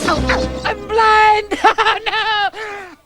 I'm blind! Oh, no!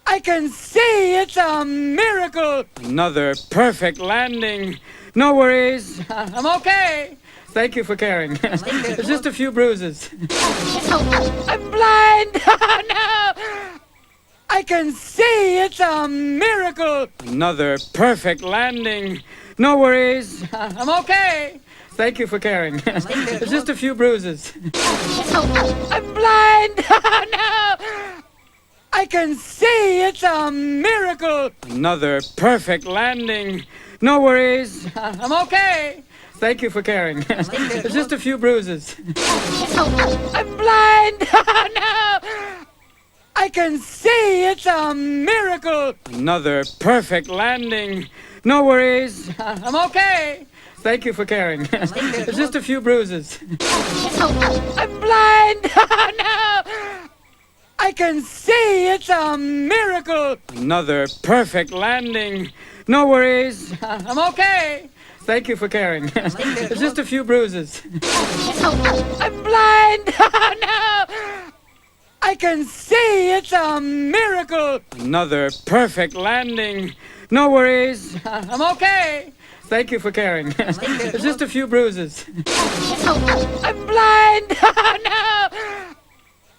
I can see! It's a miracle! Another perfect landing. No worries. I'm okay. Thank you for caring. It's just a few bruises. I'm blind! Oh, no! I can see! It's a miracle! Another perfect landing. No worries. I'm okay. Thank you for caring. It's just a few bruises. I'm blind! Oh, no! I can see! It's a miracle! Another perfect landing. No worries. I'm okay. Thank you for caring. It's just a few bruises. I'm blind! Oh, no! I can see! It's a miracle! Another perfect landing. No worries. I'm okay. Thank you for caring. It's just a few bruises. I'm blind! Oh, no! I can see! It's a miracle! Another perfect landing. No worries. I'm okay. Thank you for caring. It's just a few bruises. I'm blind! Oh, no! I can see! It's a miracle! Another perfect landing. No worries. I'm okay. Thank you for caring. It's just a few bruises. I'm blind! Oh, no!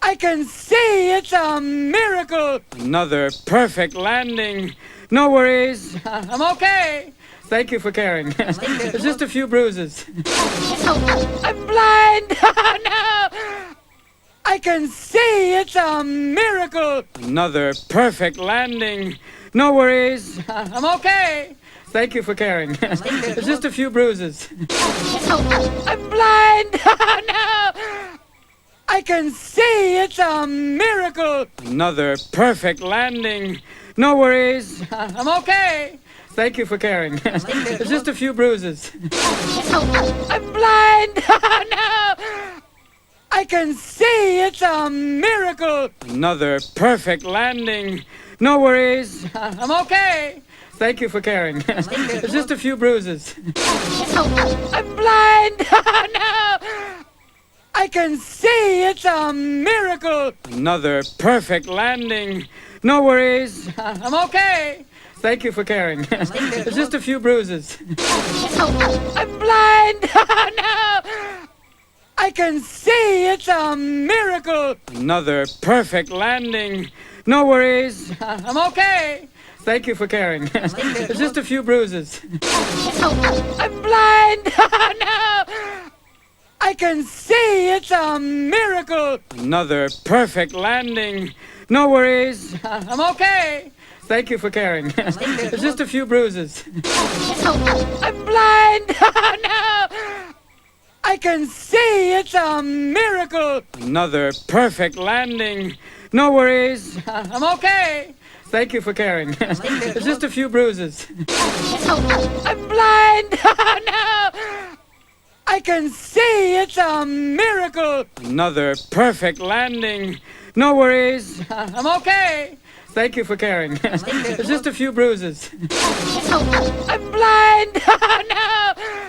I can see! It's a miracle! Another perfect landing. No worries. I'm okay. Thank you for caring. It's just a few bruises. I'm blind! Oh, no! I can see! It's a miracle! Another perfect landing. No worries. I'm okay. Thank you for caring. It's just a few bruises. I'm blind! Oh, no! I can see! It's a miracle! Another perfect landing. No worries. I'm okay. Thank you for caring. It's just a few bruises. I'm blind! Oh, no! I can see! It's a miracle! Another perfect landing. No worries. I'm okay. Thank you for caring. It's just a few bruises. I'm blind! Oh, no! I can see! It's a miracle! Another perfect landing. No worries. I'm okay. Thank you for caring. It's just a few bruises. I'm blind! Oh, no! I can see! It's a miracle! Another perfect landing. No worries. I'm okay. Thank you for caring. It's just a few bruises. I'm blind! Oh, no! I can see! It's a miracle! Another perfect landing. No worries. I'm okay. Thank you for caring. It's just a few bruises. I'm blind! Oh, no! I can see! It's a miracle! Another perfect landing. No worries. I'm okay. Thank you for caring. It's just a few bruises. I'm blind! Oh, no! I can see! It's a miracle! Another perfect landing. No worries. I'm okay. Thank you for caring. It's just a few bruises. I'm blind! Oh, no!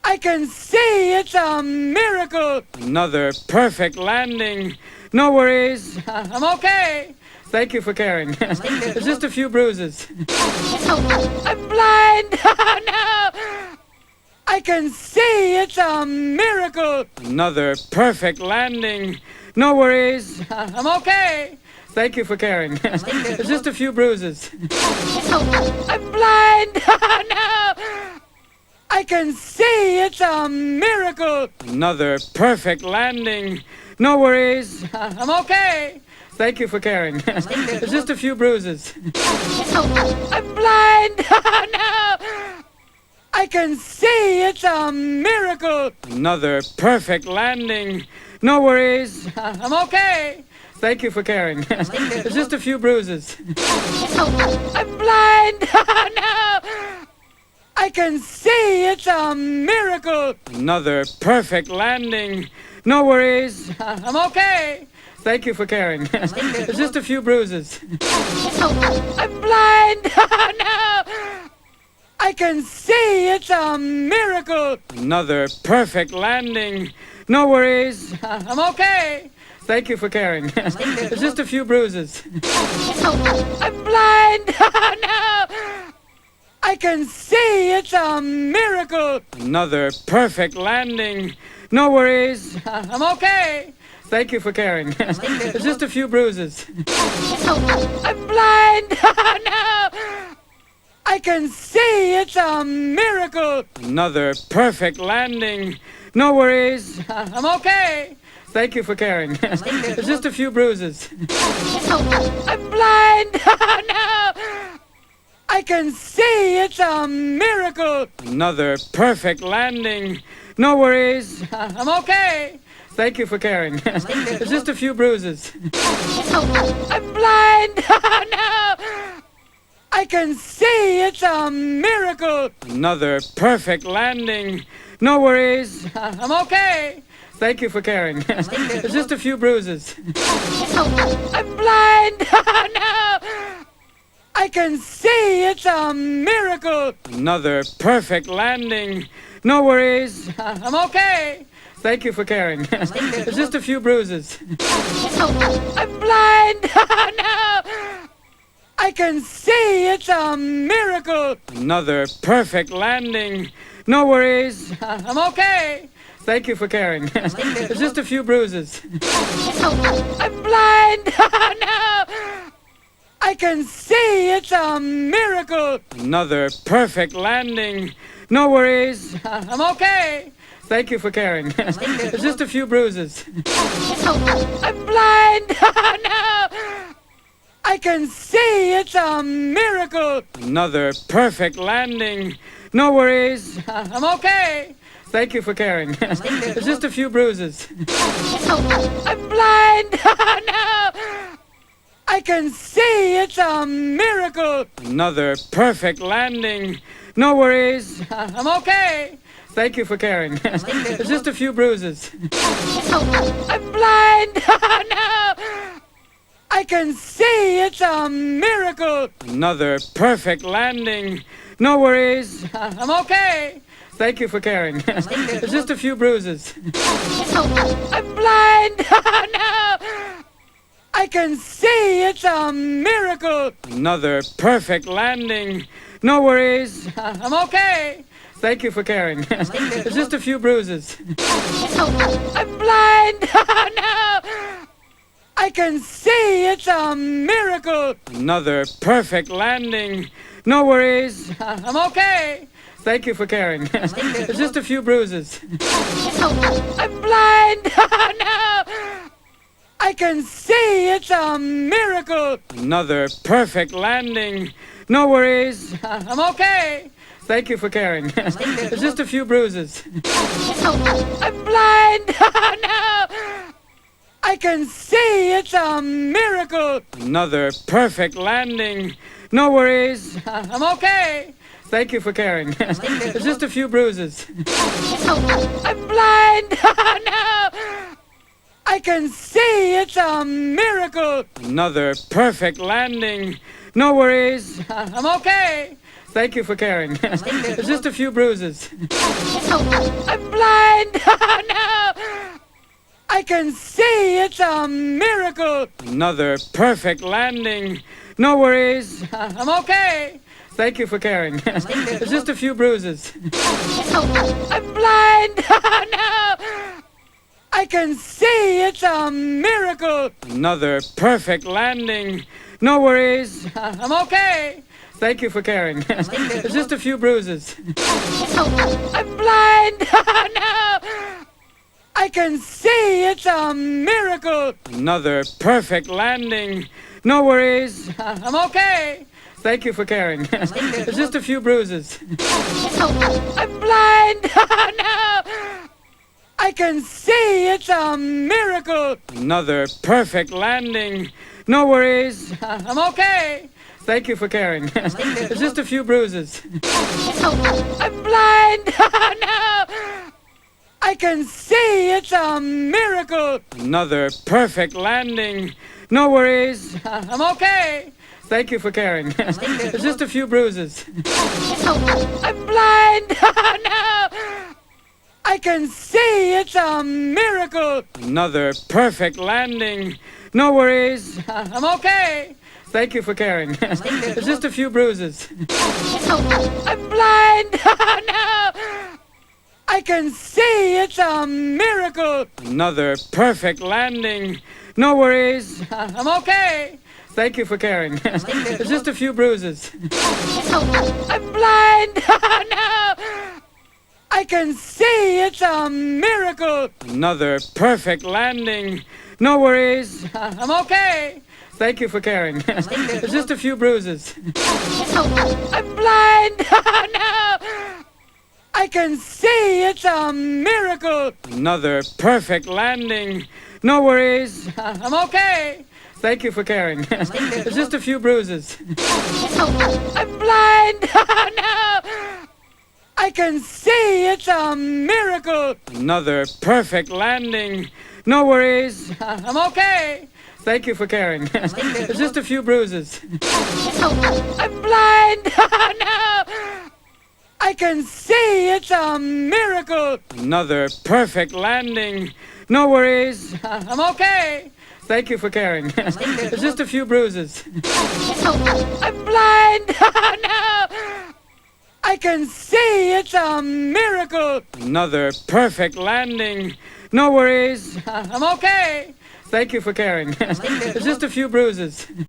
I can see! It's a miracle! Another perfect landing. No worries. I'm okay. Thank you for caring. It's just a few bruises. I'm blind! Oh, no! I can see! It's a miracle! Another perfect landing. No worries. I'm okay. Thank you for caring. It's just a few bruises. I'm blind! Oh, no! I can see! It's a miracle! Another perfect landing. No worries. I'm okay. Thank you for caring. It's just a few bruises. I'm blind! Oh, no! I can see! It's a miracle! Another perfect landing. No worries. I'm okay. Thank you for caring. It's just a few bruises. I'm blind! Oh, no! I can see! It's a miracle! Another perfect landing. No worries. I'm okay. Thank you for caring. It's just a few bruises. I'm blind! Oh, no! I can see! It's a miracle! Another perfect landing. No worries. I'm okay. Thank you for caring. It's just a few bruises. I'm blind! Oh, no! I can see! It's a miracle! Another perfect landing. No worries. I'm okay. Thank you for caring. It's just a few bruises. I'm blind! Oh, no! I can see! It's a miracle! Another perfect landing. No worries. I'm okay. Thank you for caring. It's just a few bruises. I'm blind! Oh, no! I can see! It's a miracle! Another perfect landing. No worries. I'm okay. Thank you for caring. It's just a few bruises. I'm blind! Oh, no! I can see! It's a miracle! Another perfect landing. No worries. I'm okay. Thank you for caring. It's just a few bruises. I'm blind! Oh, no! I can see! It's a miracle! Another perfect landing. No worries. I'm okay. Thank you for caring. It's just a few bruises. I'm blind! Oh, no! I can see! It's a miracle! Another perfect landing. No worries. I'm okay. Thank you for caring. It's just a few bruises. I'm blind! Oh, no! I can see! It's a miracle! Another perfect landing. No worries. I'm okay. Thank you for caring. It's just a few bruises. I'm blind! Oh, no! I can see! It's a miracle! Another perfect landing. No worries. I'm okay. Thank you for caring. It's just a few bruises. I'm blind! Oh, no! I can see! It's a miracle! Another perfect landing. No worries. I'm okay. Thank you for caring. It's just a few bruises. I'm blind! Oh, no! I can see! It's a miracle! Another perfect landing. No worries. I'm okay. Thank you for caring. It's just a few bruises. I'm blind! Oh, no! I can see! It's a miracle! Another perfect landing. No worries. I'm okay. Thank you for caring. It's just a few bruises. I'm blind! Oh, no! I can see! It's a miracle! Another perfect landing. No worries. I'm okay. Thank you for caring. It's just a few bruises. I'm blind! Oh, no! I can see! It's a miracle! Another perfect landing. No worries. I'm okay. Thank you for caring. It's just a few bruises. I'm blind! Oh, no! I can see! It's a miracle! Another perfect landing. No worries. I'm okay. Thank you for caring. It's just a few bruises. I'm blind! Oh, no! I can see! It's a miracle! Another perfect landing. No worries. I'm okay. Thank you for caring. It's just a few bruises. I'm blind! Oh, no! I can see! It's a miracle! Another perfect landing. No worries. I'm okay. Thank you for caring. It's just a few bruises. I'm blind! Oh, no! I can see! It's a miracle! Another perfect landing. No worries. I'm okay. Thank you for caring. It's just a few bruises. I'm blind! Oh, no! I can see! It's a miracle! Another perfect landing. No worries. I'm okay. Thank you for caring. It's just a few bruises. I'm blind! Oh, no! I can see! It's a miracle! Another perfect landing. No worries. I'm okay. Thank you for caring. It's just a few bruises. I'm blind! Oh, no! I can see! It's a miracle! Another perfect landing. No worries. I'm okay. Thank you for caring. It's just a few bruises. I'm blind! Oh, no! I can see it's a miracle. Another perfect landing. No worries. I'm okay. Thank you for caring. It's just a few bruises. I'm blind. Oh, no. I can see it's a miracle. Another perfect landing. No worries. I'm okay. Thank you for caring. It's just a few bruises. I'm blind. Oh, no. I can see it's a miracle. Another perfect landing. No worries. I'm okay. Thank you for caring. It's just a few bruises. I'm blind. Oh, no. I can see it's a miracle. Another perfect landing. No worries. I'm okay. Thank you for caring. It's just a few bruises. I'm blind. Oh, no. I can see it's a miracle. Another perfect landing. No worries. I'm okay. Thank you for caring. It's just a few bruises. I'm blind. Oh, no. I can see it's a miracle. Another perfect landing. No worries. I'm okay. Thank you for caring. It's just a few bruises. I'm blind. Oh, no. I can see it's a miracle. Another perfect landing. No worries. I'm okay. Thank you for caring. It's just a few bruises.